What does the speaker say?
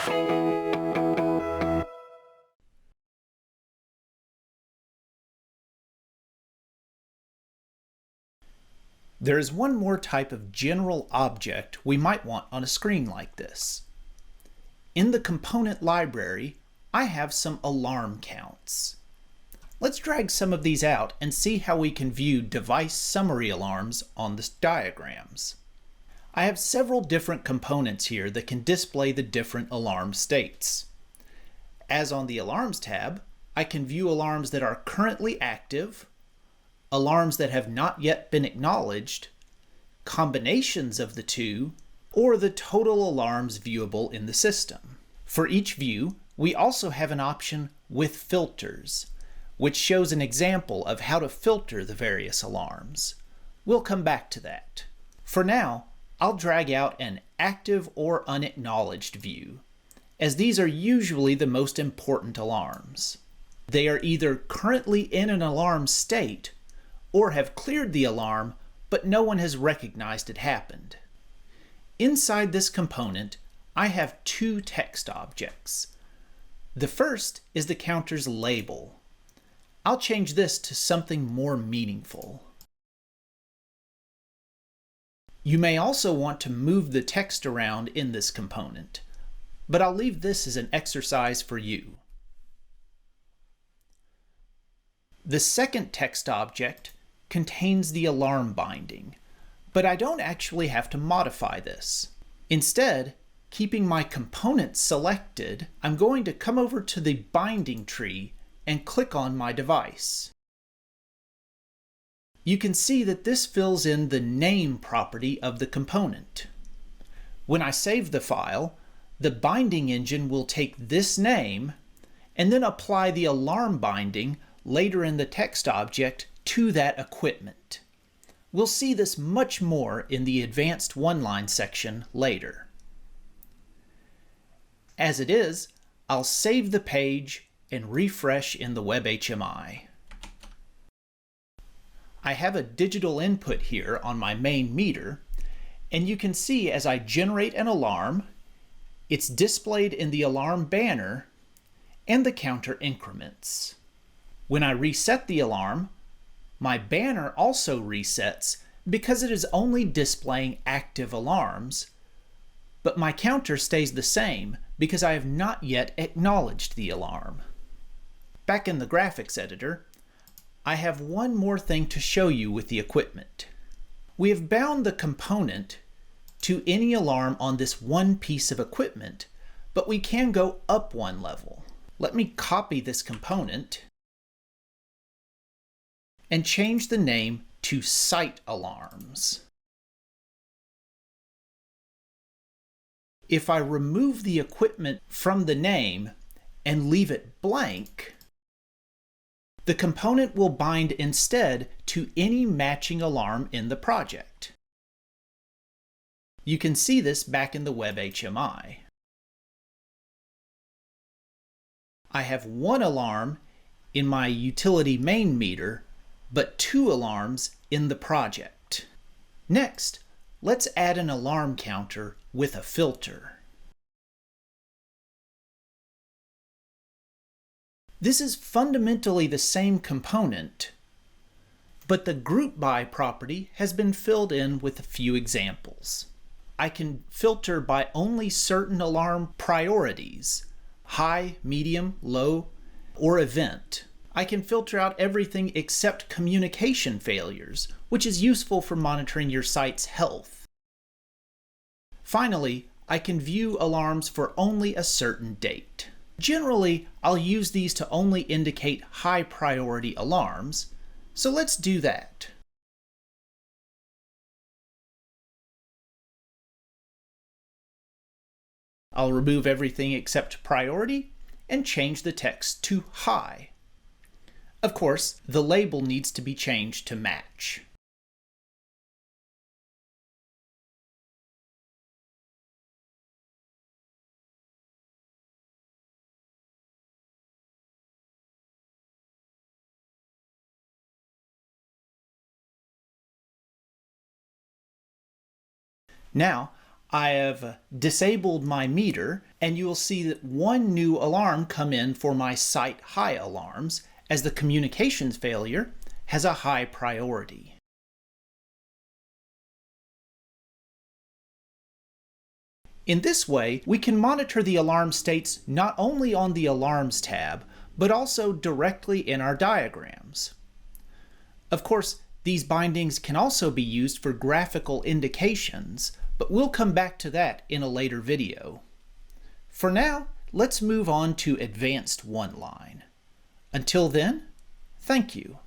There is one more type of general object we might want on a screen like this. In the component library, I have some alarm counts. Let's drag some of these out and see how we can view device summary alarms on the diagrams. I have several different components here that can display the different alarm states. As on the Alarms tab, I can view alarms that are currently active, alarms that have not yet been acknowledged, combinations of the two, or the total alarms viewable in the system. For each view, we also have an option with filters, which shows an example of how to filter the various alarms. We'll come back to that. For now, I'll drag out an active or unacknowledged view, as these are usually the most important alarms. They are either currently in an alarm state or have cleared the alarm, but no one has recognized it happened. Inside this component, I have two text objects. The first is the counter's label. I'll change this to something more meaningful. You may also want to move the text around in this component, but I'll leave this as an exercise for you. The second text object contains the alarm binding, but I don't actually have to modify this. Instead, keeping my component selected, I'm going to come over to the binding tree and click on my device. You can see that this fills in the name property of the component. When I save the file, the binding engine will take this name and then apply the alarm binding later in the text object to that equipment. We'll see this much more in the advanced one-line section later. As it is, I'll save the page and refresh in the WebHMI. I have a digital input here on my main meter, and you can see as I generate an alarm, it's displayed in the alarm banner and the counter increments. When I reset the alarm, my banner also resets because it is only displaying active alarms, but my counter stays the same because I have not yet acknowledged the alarm. Back in the graphics editor, I have one more thing to show you with the equipment. We have bound the component to any alarm on this one piece of equipment, but we can go up one level. Let me copy this component and change the name to Site Alarms. If I remove the equipment from the name and leave it blank, the component will bind instead to any matching alarm in the project. You can see this back in the WebHMI. I have one alarm in my utility main meter, but two alarms in the project. Next, let's add an alarm counter with a filter. This is fundamentally the same component, but the group by property has been filled in with a few examples. I can filter by only certain alarm priorities, high, medium, low, or event. I can filter out everything except communication failures, which is useful for monitoring your site's health. Finally, I can view alarms for only a certain date. Generally, I'll use these to only indicate high priority alarms, so let's do that. I'll remove everything except priority and change the text to high. Of course, the label needs to be changed to match. Now, I have disabled my meter, and you will see that one new alarm come in for my site high alarms, as the communications failure has a high priority. In this way, we can monitor the alarm states not only on the Alarms tab, but also directly in our diagrams. Of course, these bindings can also be used for graphical indications, but we'll come back to that in a later video. For now, let's move on to Advanced One-Line. Until then, thank you.